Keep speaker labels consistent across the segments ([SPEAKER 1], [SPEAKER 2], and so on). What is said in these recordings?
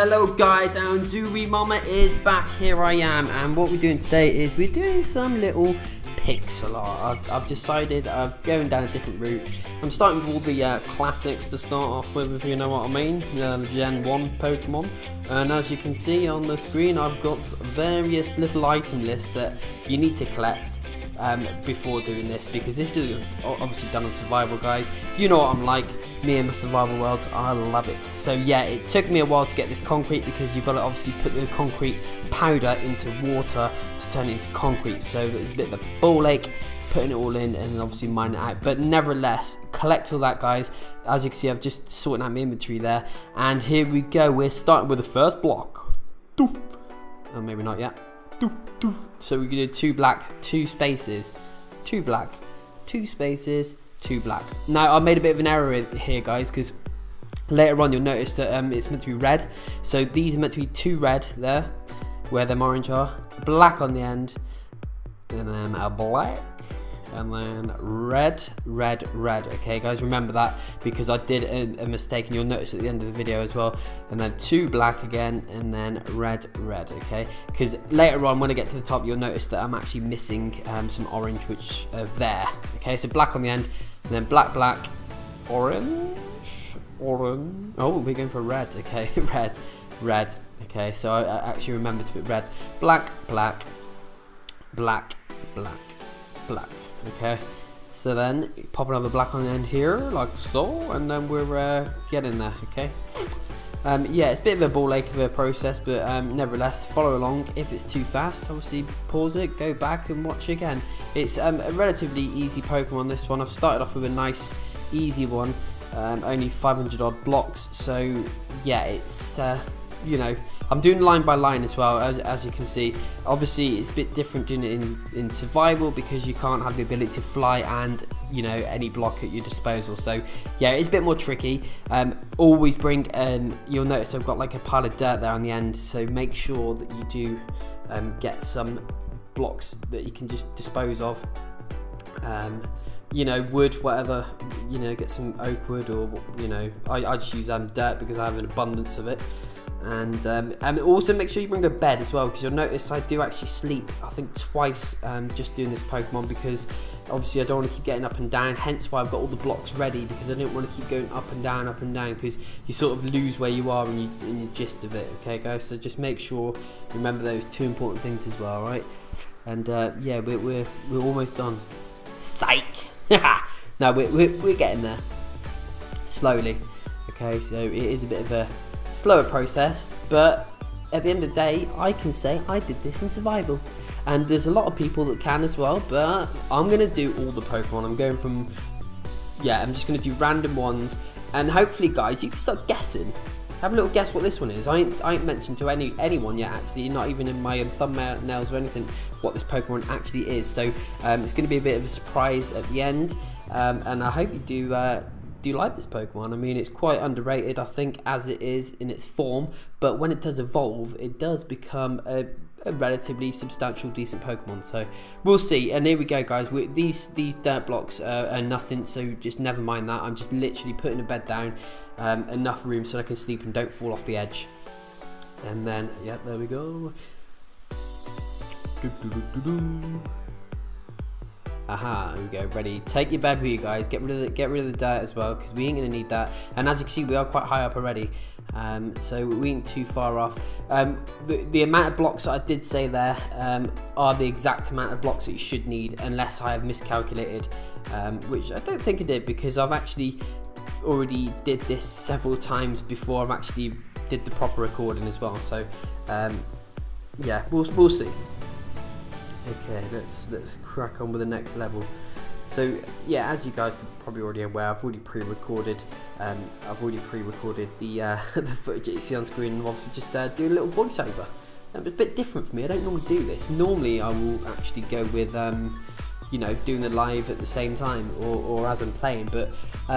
[SPEAKER 1] Hello guys, and Zooey Mama is back. Here I am, and what we're doing today is we're doing some little pixel art. I've decided I'm going down a different route. I'm starting with all the classics to start off with, if you know what I mean, Gen 1 Pokemon. And as you can see on the screen, I've got various little item lists that you need to collect before doing this, because this is obviously done on survival, guys. You know what I'm like, me and my survival worlds, I love it. So yeah, it took me a while to get this concrete, because you've got to obviously put the concrete powder into water to turn it into concrete. So there's a bit of a ball ache putting it all in and then obviously mine it out, but nevertheless collect all that, guys. As you can see, I've just sorted out my inventory there, and here we go. We're starting with the first block. Doof. Oh, maybe not yet. Doof, doof. So we're gonna do 2 black, 2 spaces, 2 black, 2 spaces, 2 black. Now I made a bit of an error here, guys, because later on you'll notice that it's meant to be red. So these are meant to be 2 red there, where them orange are, black on the end, and then a black, and then red, red, red. Okay guys, remember that, because I did a mistake, and you'll notice at the end of the video as well. And then 2 black again, and then red, red. Okay, because later on when I get to the top, you'll notice that I'm actually missing some orange, which are there. Okay, so black on the end, and then black, black, orange, orange. Oh, we're going for red. Okay, red, red. Okay, so I actually remembered to put red, black, black, black, black, black. Okay, so then pop another black on the end here, like so, and then we're getting there. Okay, yeah, it's a bit of a ball ache of a process, but nevertheless, follow along. If it's too fast, obviously pause it, go back and watch again. It's a relatively easy Pokemon, this one. I've started off with a nice easy one, only 500 odd blocks, so yeah, it's you know, I'm doing line by line as well, as you can see. Obviously it's a bit different doing it in survival, because you can't have the ability to fly and, you know, any block at your disposal. So yeah, it's a bit more tricky. Always bring, you'll notice I've got like a pile of dirt there on the end, so make sure that you do get some blocks that you can just dispose of. You know, wood, whatever, you know, get some oak wood, or, you know, I just use dirt because I have an abundance of it. And also make sure you bring a bed as well, because you'll notice I do actually sleep, I think twice, just doing this Pokemon, because obviously I don't want to keep getting up and down, hence why I've got all the blocks ready, because I don't want to keep going up and down, because you sort of lose where you are in your gist of it. Okay guys, so just make sure you remember those 2 important things as well, right? And yeah, we're almost done. Psych. No, we're getting there slowly. Okay, so it is a bit of a slower process, but at the end of the day, I can say I did this in survival, and there's a lot of people that can as well. But I'm gonna do all the Pokemon. I'm going from, yeah, I'm just gonna do random ones, and hopefully, guys, you can start guessing. Have a little guess what this one is. I ain't mentioned to anyone yet, actually, not even in my thumbnails or anything, what this Pokemon actually is. So it's going to be a bit of a surprise at the end, and I hope you do like this Pokemon. I mean, it's quite underrated, I think, as it is in its form, but when it does evolve, it does become a relatively substantial, decent Pokemon. So we'll see. And here we go, guys. These dirt blocks are nothing, so just never mind that. I'm just literally putting a bed down, enough room so I can sleep and don't fall off the edge. And then, yeah, there we go. Aha, here we go, ready. Take your bed with you, guys. Get rid of the dirt as well, because we ain't gonna need that. And as you can see, we are quite high up already, so we ain't too far off. The amount of blocks that I did say there are the exact amount of blocks that you should need, unless I have miscalculated, which I don't think I did, because I've actually already did this several times before I've actually did the proper recording as well. So yeah, we'll see. Okay, let's crack on with the next level. So yeah, as you guys are probably already aware, I've already pre-recorded the footage that you see on screen, and obviously just do a little voiceover. It was a bit different for me. I don't normally do this. Normally I will actually go with you know, doing the live at the same time, or as I'm playing, but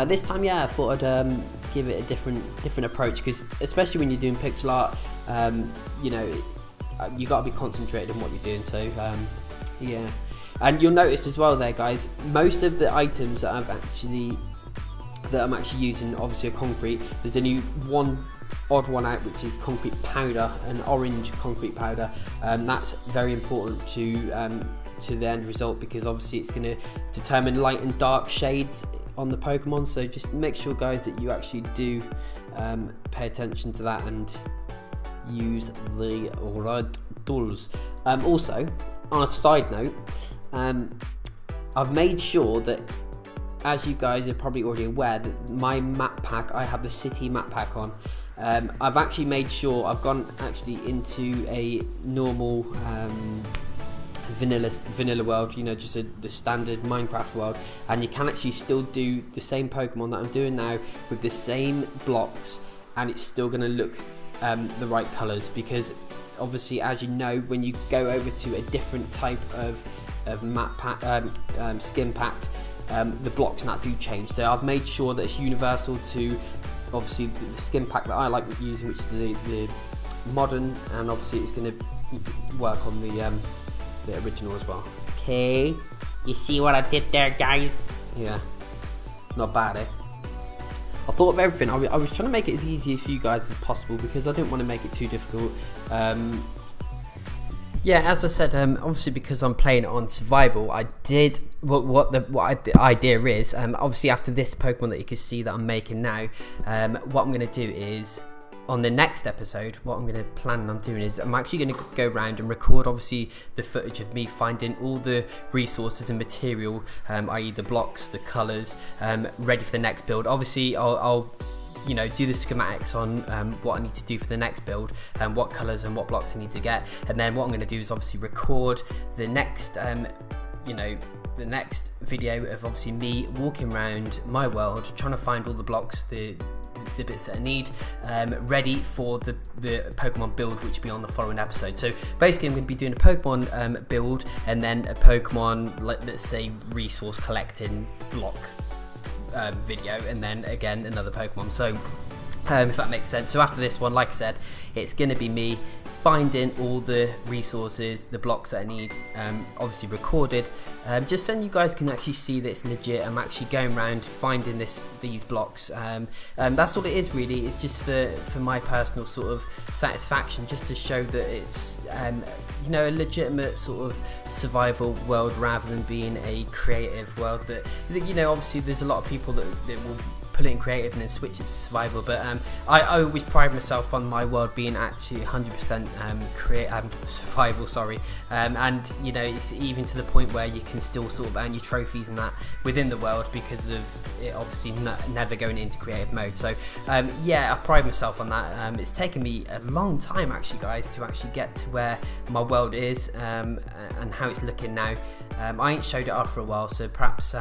[SPEAKER 1] this time, yeah, I thought I'd give it a different approach, because especially when you're doing pixel art, you know, you got to be concentrated on what you're doing. So yeah, and you'll notice as well there, guys, most of the items that I'm actually using obviously are concrete. There's only one odd one out, which is concrete powder, an orange concrete powder. That's very important to the end result, because obviously it's going to determine light and dark shades on the Pokemon. So just make sure, guys, that you actually do pay attention to that and use the right tools. Also, on a side note, I've made sure that, as you guys are probably already aware, that my map pack, I have the city map pack on. I've actually made sure I've gone actually into a normal vanilla world, you know, just the standard Minecraft world, and you can actually still do the same Pokemon that I'm doing now with the same blocks, and it's still going to look the right colours, because obviously, as you know, when you go over to a different type of map pack, skin packs, the blocks and that do change. So I've made sure that it's universal to obviously the skin pack that I like using, which is the modern, and obviously it's going to work on the original as well. Okay, you see what I did there, guys? Yeah, not bad, eh? I thought of everything. I was trying to make it as easy for you guys as possible, because I didn't want to make it too difficult. Yeah, as I said, obviously because I'm playing it on survival, I did what the idea is. Obviously after this Pokemon that you can see that I'm making now, what I'm going to do is, on the next episode, what I'm going to plan on doing is I'm actually going to go around and record obviously the footage of me finding all the resources and material, i.e. the blocks, the colours, ready for the next build. Obviously I'll you know, do the schematics on what I need to do for the next build, and what colours and what blocks I need to get, and then what I'm going to do is obviously record the next you know, the next video of obviously me walking around my world trying to find all the blocks, the bits that I need, ready for the Pokemon build, which will be on the following episode. So basically I'm going to be doing a Pokemon build, and then a Pokemon, let's say, resource collecting blocks video, and then again another Pokemon. So if that makes sense. So after this one, like I said, it's going to be me finding all the resources, the blocks that I need, obviously recorded, just so you guys can actually see that it's legit. I'm actually going around finding these blocks. That's all it is really. It's just for my personal sort of satisfaction, just to show that it's you know, a legitimate sort of survival world rather than being a creative world. That, you know, obviously there's a lot of people that will put it in creative and then switch it to survival, but I always pride myself on my world being actually 100% survival, and you know, it's even to the point where you can still sort of earn your trophies and that within the world, because of it obviously never going into creative mode. So yeah, I pride myself on that. It's taken me a long time actually, guys, to actually get to where my world is, and how it's looking now. I ain't showed it off for a while, so perhaps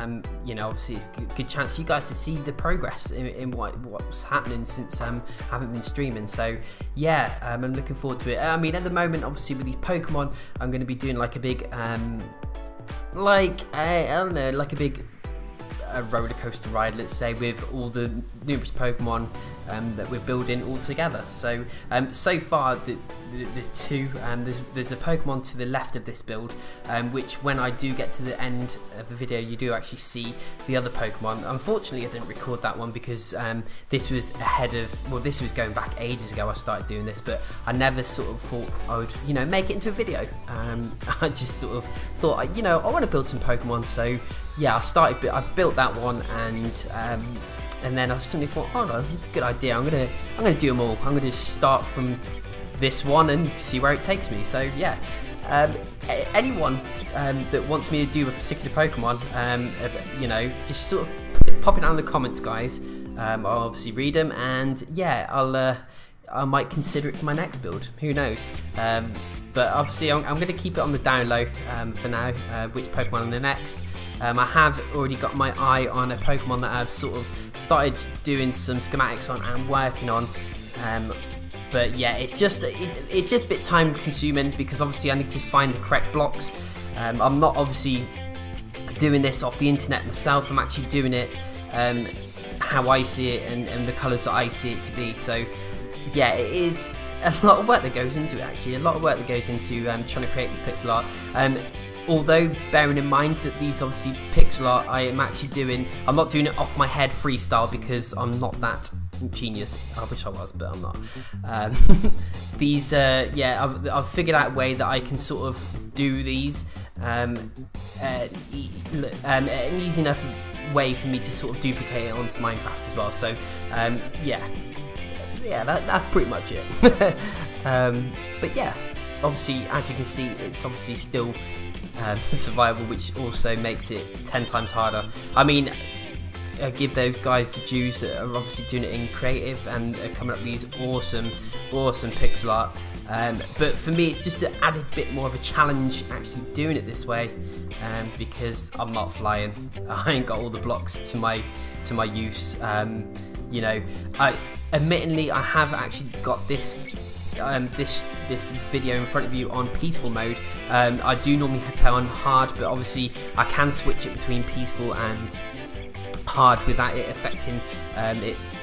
[SPEAKER 1] you know, obviously it's a good chance for you guys to see the progress in what's happening since I haven't been streaming. So yeah, I'm looking forward to it. I mean, at the moment, obviously with these Pokemon, I'm going to be doing like a big like I don't know, like a big roller coaster ride, let's say, with all the numerous Pokemon that we're building all together. So so far there's two. There's a Pokemon to the left of this build, which when I do get to the end of the video, you do actually see the other Pokemon. Unfortunately, I didn't record that one because this was ahead of, well, this was going back ages ago I started doing this, but I never sort of thought I would, you know, make it into a video. I just sort of thought, you know, I want to build some Pokemon. So yeah, I built that one, and then I suddenly thought, oh no, it's a good idea. I'm gonna do them all. I'm gonna start from this one and see where it takes me. So yeah, anyone that wants me to do a particular Pokemon, you know, just sort of pop it down in the comments, guys. I'll obviously read them, and yeah, I might consider it for my next build. Who knows? But obviously, I'm going to keep it on the down low for now. Which Pokemon on the next? I have already got my eye on a Pokemon that I've sort of started doing some schematics on and working on. But yeah, it's just a bit time consuming, because obviously I need to find the correct blocks. I'm not obviously doing this off the internet myself. I'm actually doing it how I see it and the colours that I see it to be. So yeah, it is a lot of work that goes into it, actually. A lot of work that goes into trying to create this pixel art. Although bearing in mind that these obviously pixel art I'm not doing it off my head freestyle, because I'm not that genius. I wish I was, but I'm not. These, yeah, I've figured out a way that I can sort of do these an easy enough way for me to sort of duplicate it onto Minecraft as well. So yeah, that's pretty much it. But yeah, obviously, as you can see, it's obviously still survival, which also makes it 10 times harder. I mean, give those guys the dues that are obviously doing it in creative and are coming up with these awesome pixel art. But for me, it's just an added bit more of a challenge actually doing it this way, because I'm not flying. I ain't got all the blocks to my use. You know, admittedly, I have actually got this video in front of you on peaceful mode. I do normally play on hard, but obviously I can switch it between peaceful and hard without it affecting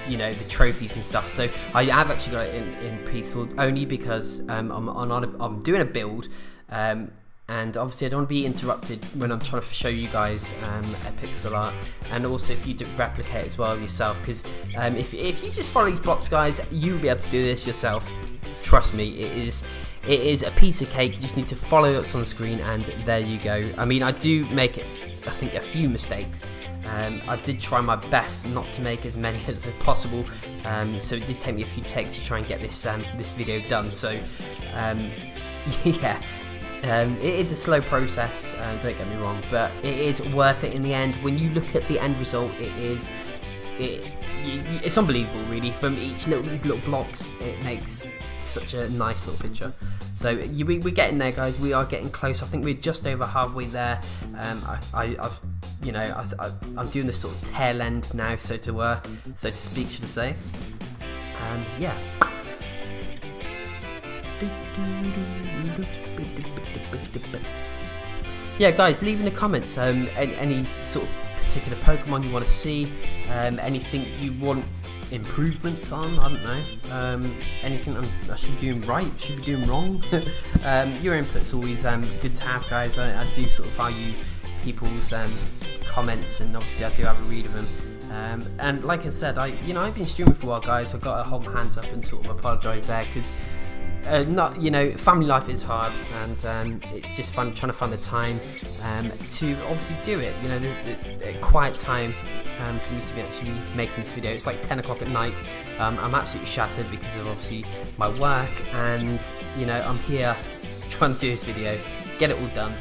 [SPEAKER 1] you know, the trophies and stuff. So I have actually got it in peaceful only because I'm doing a build, and obviously I don't want to be interrupted when I'm trying to show you guys a pixel art, and also if you do replicate as well yourself, because if you just follow these blocks, guys, you'll be able to do this yourself. Trust me, it is a piece of cake. You just need to follow what's on the screen, and there you go. I mean, I do make, I think, a few mistakes. I did try my best not to make as many as possible, so it did take me a few takes to try and get this video done. So yeah, it is a slow process, don't get me wrong, but it is worth it in the end. When you look at the end result, it's unbelievable, really. From these little blocks, it makes such a nice little picture. So we're getting there, guys. We are getting close. I think we're just over halfway there. I'm doing this sort of tail end now, so to speak, should I say? Yeah. Yeah, guys, leave in the comments any sort of particular Pokemon you want to see, anything you want improvements on, I don't know, anything I should be doing right, should be doing wrong. Your input's always good to have, guys. I do sort of value people's comments, and obviously I do have a read of them. And like I said, I've been streaming for a while, guys. I've got to hold my hands up and sort of apologise there, because family life is hard, and it's just fun trying to find the time to obviously do it. You know, the quiet time for me to be actually making this video. It's like 10 o'clock at night. I'm absolutely shattered because of obviously my work, and I'm here trying to do this video, get it all done.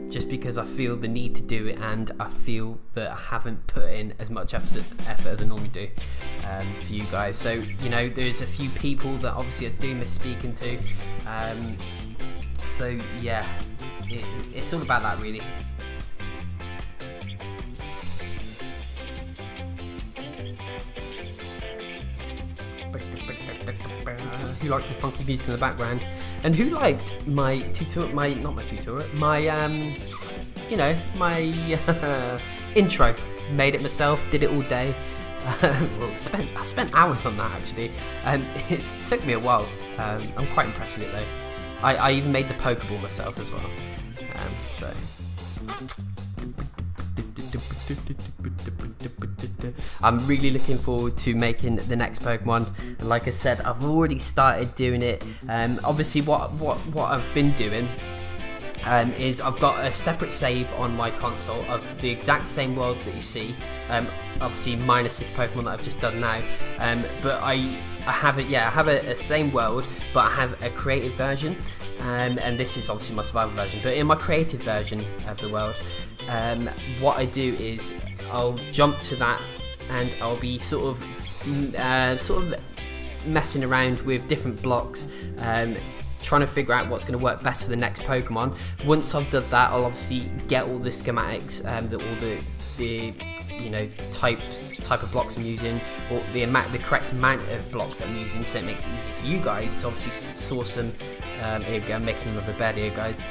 [SPEAKER 1] Just because I feel the need to do it, and I feel that I haven't put in as much effort as I normally do for you guys. So there's a few people that obviously I do miss speaking to. So yeah, it's all about that, really. Who likes the funky music in the background, and who liked my intro? Made it myself, did it all day. Well, I spent hours on that, actually, and it took me a while. I'm quite impressed with it, though. I even made the Pokeball myself as well. So I'm really looking forward to making the next Pokemon, and like I said, I've already started doing it. Obviously what I've been doing is I've got a separate save on my console of the exact same world that you see, obviously minus this Pokemon that I've just done now, but I have it. Yeah, I have a same world, but I have a creative version, and this is obviously my survival version. But in my creative version of the world, what I do is I'll jump to that, and I'll be sort of messing around with different blocks, trying to figure out what's going to work best for the next Pokemon. Once I've done that, I'll obviously get all the schematics, all the type of blocks I'm using, or the correct amount of blocks that I'm using, so it makes it easy for you guys to obviously source them. Here we go, I'm making another bed here, guys.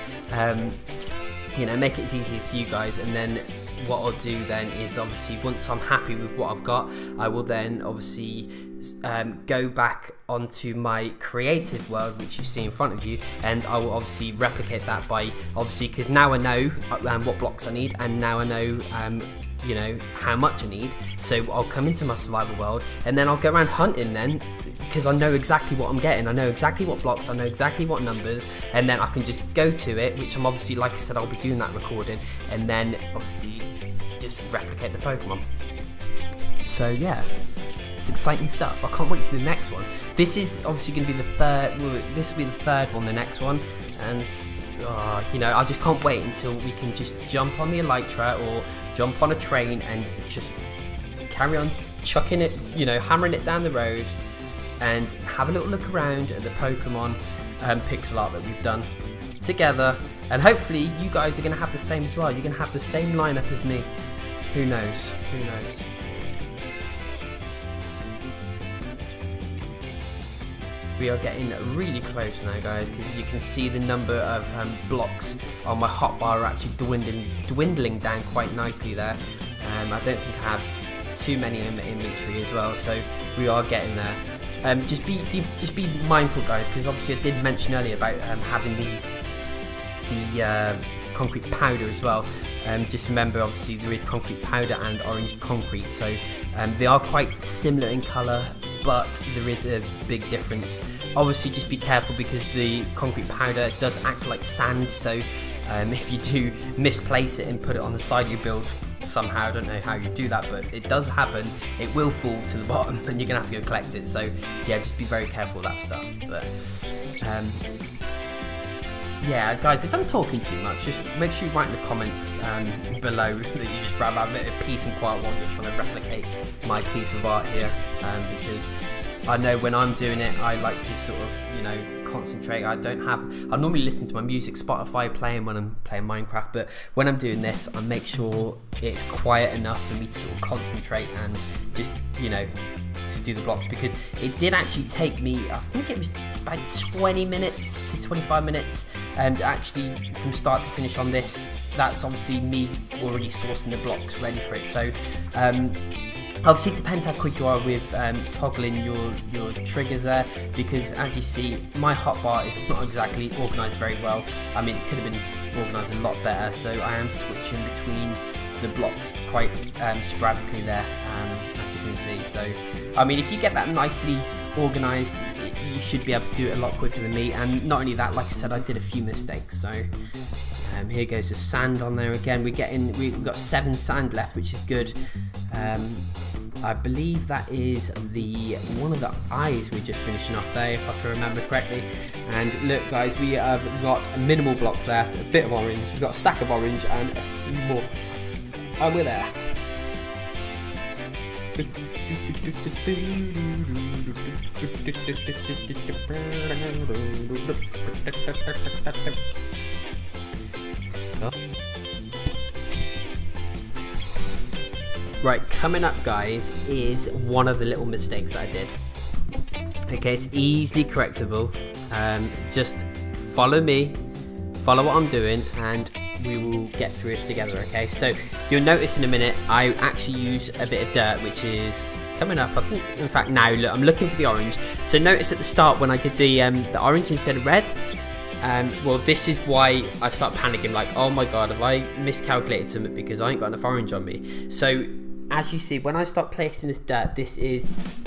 [SPEAKER 1] Make it as easy for you guys, and then what I'll do then is, obviously, once I'm happy with what I've got, I will then obviously go back onto my creative world, which you see in front of you, and I will obviously replicate that by, obviously, because now I know what blocks I need, and now I know you know, how much I need. So I'll come into my survival world and then I'll go around hunting then, because I know exactly what I'm getting. I know exactly what blocks, I know exactly what numbers, and then I can just go to it, which I'm obviously, like I said, I'll be doing that recording, and then obviously just replicate the Pokemon. So yeah, it's exciting stuff. I can't wait to the next one. This is obviously going to be the third. Well, this will be the third one, the next one, and you know, I just can't wait until we can just jump on the Elytra or jump on a train and just carry on chucking it, you know, hammering it down the road, and have a little look around at the Pokemon pixel art that we've done together. And hopefully you guys are going to have the same as well. You're going to have the same lineup as me. Who knows? Who knows? We are getting really close now, guys, because you can see the number of blocks on my hotbar are actually dwindling down quite nicely there. I don't think I have too many in my inventory as well, so we are getting there. Just be mindful, guys, because obviously I did mention earlier about having the concrete powder as well. Just remember, obviously there is concrete powder and orange concrete, so they are quite similar in colour, but there is a big difference. Obviously just be careful, because the concrete powder does act like sand, so if you do misplace it and put it on the side of your build somehow, I don't know how you do that, but it does happen, it will fall to the bottom and you're gonna have to go collect it. So yeah, just be very careful with that stuff. But yeah, guys, if I'm talking too much, just make sure you write in the comments below that you just rather have a bit of peace and quiet while you're trying to replicate my piece of art here, because I know when I'm doing it, I like to sort of, you know, concentrate. I normally listen to my music, Spotify playing when I'm playing Minecraft, but when I'm doing this, I make sure it's quiet enough for me to sort of concentrate and just, you know, to do the blocks, because it did actually take me, I think it was about 20 minutes to 25 minutes, and actually from start to finish on this. That's obviously me already sourcing the blocks ready for it. So obviously it depends how quick you are with toggling your triggers there, because as you see, my hotbar is not exactly organised very well. I mean, it could have been organised a lot better, so I am switching between the blocks quite sporadically there, as you can see. So I mean, if you get that nicely organised, you should be able to do it a lot quicker than me. And not only that, like I said, I did a few mistakes. So here goes the sand on there again. We've got 7 sand left, which is good. I believe that is one of the eyes we're just finishing off there, if I can remember correctly. And look, guys, we have got a minimal block left, a bit of orange, we've got a stack of orange and a few more. And we're there. Right, coming up, guys, is one of the little mistakes that I did. Okay, it's easily correctable. Just follow me, follow what I'm doing, and we will get through this together. Okay, so you'll notice in a minute I actually use a bit of dirt, which is coming up. I think, in fact, now look, I'm looking for the orange. So notice at the start when I did the orange instead of red. Well, this is why I start panicking, like, oh my god, have I miscalculated something because I ain't got enough orange on me? So as you see, when I start placing this dirt, this is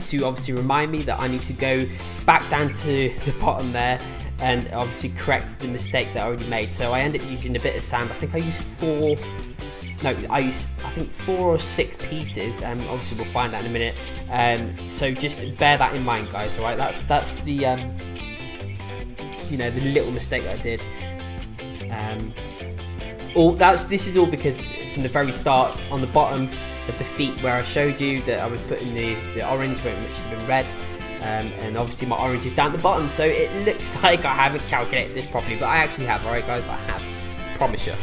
[SPEAKER 1] to obviously remind me that I need to go back down to the bottom there and obviously correct the mistake that I already made. So I end up using a bit of sand. I think I use 4 or 6 pieces. Obviously we'll find that in a minute. So just bear that in mind, guys. All right, that's the the little mistake that I did. This is all because from the very start, on the bottom of the feet where I showed you that I was putting the orange where it should have been red, and obviously my orange is down the bottom, so it looks like I haven't calculated this properly, but I actually have. Alright guys, I have, promise you.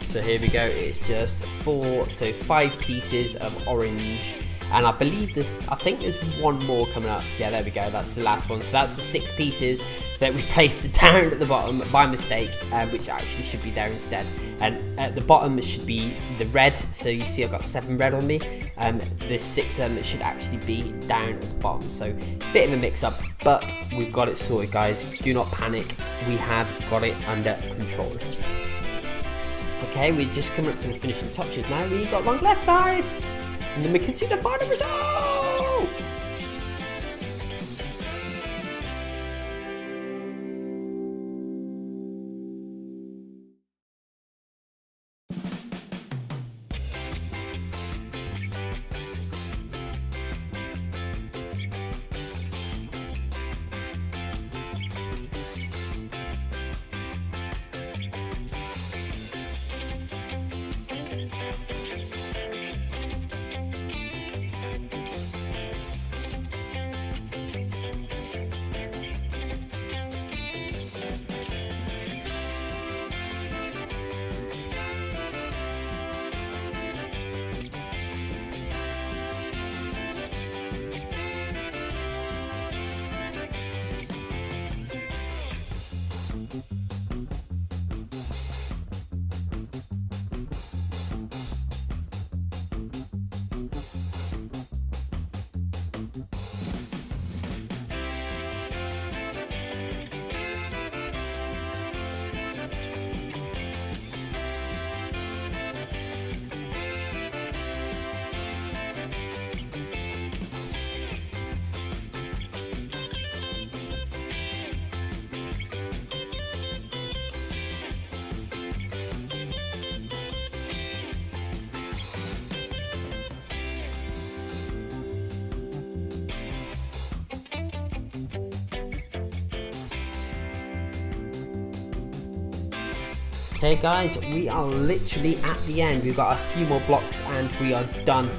[SPEAKER 1] So here we go, it's just 5 pieces of orange and I believe I think there's one more coming up. Yeah, there we go, that's the last one. So that's the 6 pieces that we placed down at the bottom by mistake, which actually should be there instead. And at the bottom it should be the red, so you see I've got 7 red on me. There's 6 of them that should actually be down at the bottom, so bit of a mix up, but we've got it sorted, guys. Do not panic, we have got it under control. Okay, we're just coming up to the finishing touches now. We've got long left, guys, and then we can see the final result. Okay guys, we are literally at the end. We've got a few more blocks and we are done.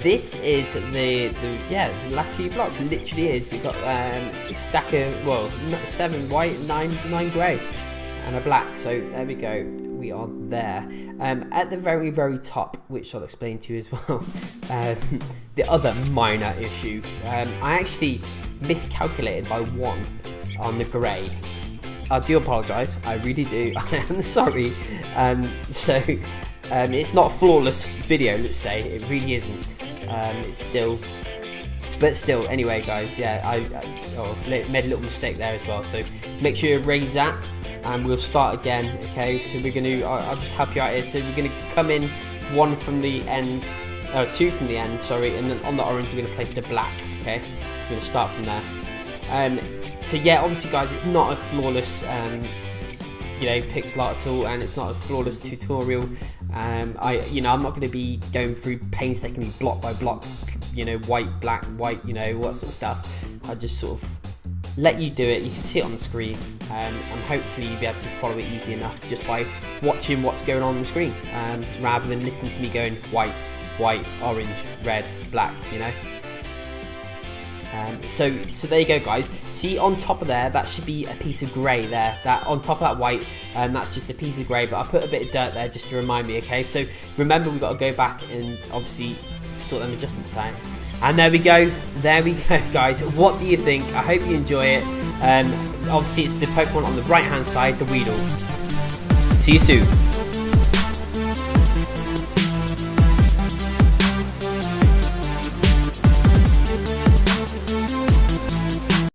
[SPEAKER 1] This is the last few blocks. It literally is. You've got a stack of, well, 7 white, 9 grey and a black. So there we go, we are there. At the very, very top, which I'll explain to you as well, the other minor issue, I actually miscalculated by 1 on the grey. I do apologise, I really do. I am sorry. It's not a flawless video, let's say. It really isn't. It's still, but still. Anyway, guys, yeah, I made a little mistake there as well. So make sure you erase that, and we'll start again. Okay, so we're gonna. I'll just help you out here. So we're gonna come in 1 from the end, 2 from the end. Sorry, and then on the orange we're gonna place the black. Okay, so we're gonna start from there. So yeah, obviously guys, it's not a flawless pixel art at all, and it's not a flawless tutorial. I'm not going to be going through painstakingly block by block, white, black, white, what sort of stuff. I just sort of let you do it. You can see it on the screen, and hopefully you'll be able to follow it easy enough just by watching what's going on the screen, rather than listening to me going white, orange, red, black, So there you go, guys. See on top of there, that should be a piece of grey there. That on top of that white, that's just a piece of grey. But I put a bit of dirt there just to remind me. Okay, so remember we've got to go back and obviously sort them adjustments out. And there we go, guys. What do you think? I hope you enjoy it. Obviously it's the Pokemon on the right hand side, the Weedle. See you soon.